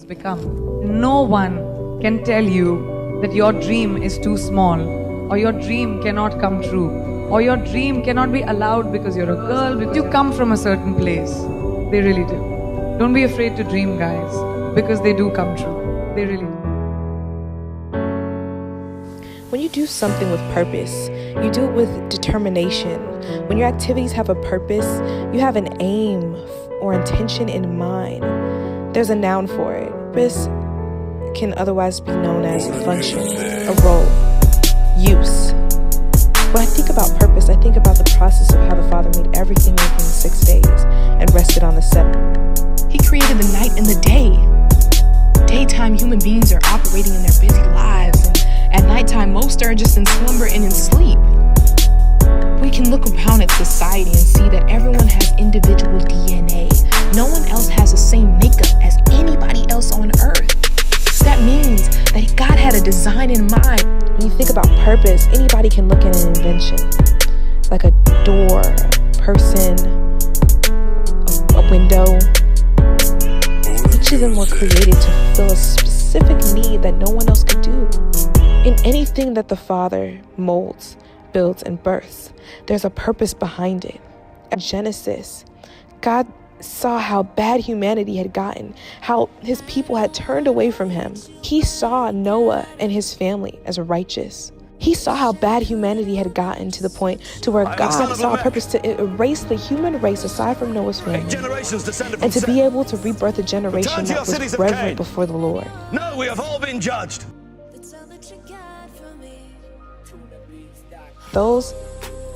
become. No one can tell you that your dream is too small, or your dream cannot come true, or your dream cannot be allowed because you're a girl, because you come from a certain place. They really do. Don't be afraid to dream, guys, because they do come true. They really do. When you do something with purpose, you do it with determination. When your activities have a purpose, you have an aim or intention in mind. There's a noun for it. Purpose can otherwise be known as a function, a role, use. When I think about purpose, I think about the process of how the Father made everything within 6 days and rested on the 7th. He created the night and the day. Daytime, human beings are operating in their busy lives, and at nighttime, most are just in slumber and in sleep. We can look around at society and see that everyone has individual DNA. No one else has the same makeup as anybody else on earth. That means that God had a design in mind. When you think about purpose, anybody can look at an invention, like a door, a person, a window. Each of them were created to fulfill a specific need that no one else could do. In anything that the Father molds, builds, and births, there's a purpose behind it. In Genesis, God saw how bad humanity had gotten, how his people had turned away from him. He saw Noah and his family as righteous. He saw how bad humanity had gotten to the point to where God saw a purpose to erase the human race aside from Noah's family and to be able to rebirth a generation that was reverent before the Lord. No, we have all been judged. Those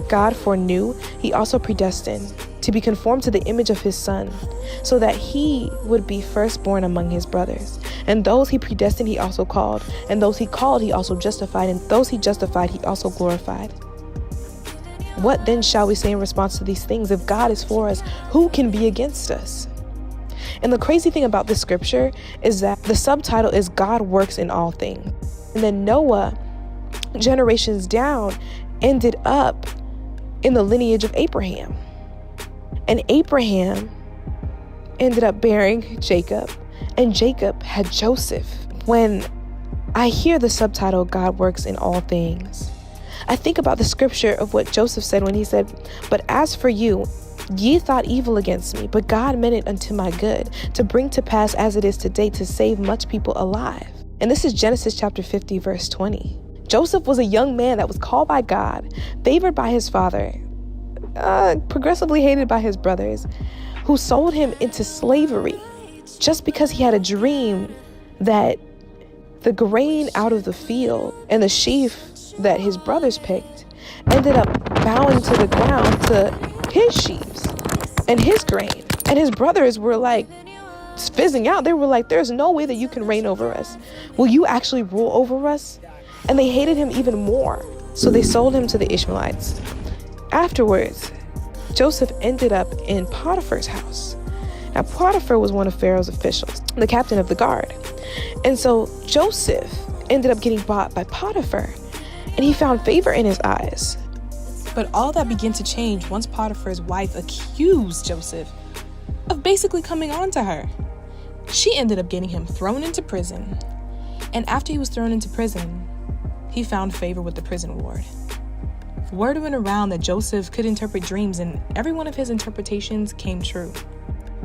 God foreknew, he also predestined to be conformed to the image of his Son, so that he would be firstborn among his brothers. And those he predestined, he also called. And those he called, he also justified. And those he justified, he also glorified. What then shall we say in response to these things? If God is for us, who can be against us? And the crazy thing about this scripture is that the subtitle is God works in all things. And then Noah, generations down, ended up in the lineage of Abraham. And Abraham ended up bearing Jacob, and Jacob had Joseph. When I hear the subtitle, God works in all things, I think about the scripture of what Joseph said when he said, "But as for you, ye thought evil against me, but God meant it unto my good, to bring to pass as it is today, to save much people alive." And this is Genesis chapter 50, verse 20. Joseph was a young man that was called by God, favored by his father, progressively hated by his brothers, who sold him into slavery just because he had a dream that the grain out of the field and the sheaf that his brothers picked ended up bowing to the ground to his sheaves and his grain. And his brothers were like fizzing out. They were like, "There's no way that you can reign over us. Will you actually rule over us?" And they hated him even more. So they sold him to the Ishmaelites. Afterwards, Joseph ended up in Potiphar's house. Now, Potiphar was one of Pharaoh's officials, the captain of the guard. And so Joseph ended up getting bought by Potiphar, and he found favor in his eyes. But all that began to change once Potiphar's wife accused Joseph of basically coming on to her. She ended up getting him thrown into prison. And after he was thrown into prison, he found favor with the prison ward. Word went around that Joseph could interpret dreams, and every one of his interpretations came true.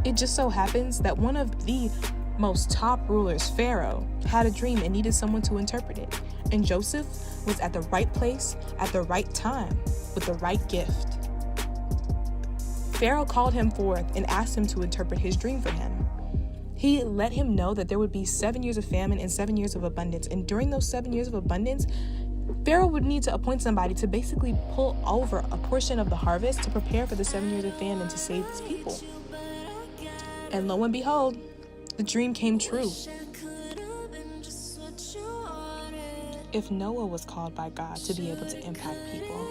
It just so happens that one of the most top rulers, Pharaoh, had a dream and needed someone to interpret it. And Joseph was at the right place at the right time with the right gift. Pharaoh called him forth and asked him to interpret his dream for him. He let him know that there would be 7 years of famine and 7 years of abundance. And during those 7 years of abundance, Pharaoh would need to appoint somebody to basically pull over a portion of the harvest to prepare for the 7 years of famine to save his people. And lo and behold, the dream came true. If Noah was called by God to be able to impact people,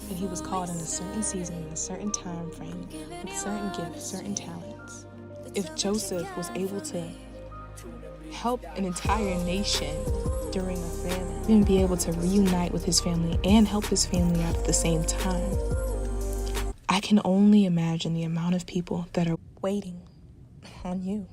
and he was called in a certain season, in a certain time frame, with certain gifts, certain talents, if Joseph was able to help an entire nation during a famine and be able to reunite with his family and help his family out at the same time, I can only imagine the amount of people that are waiting on you.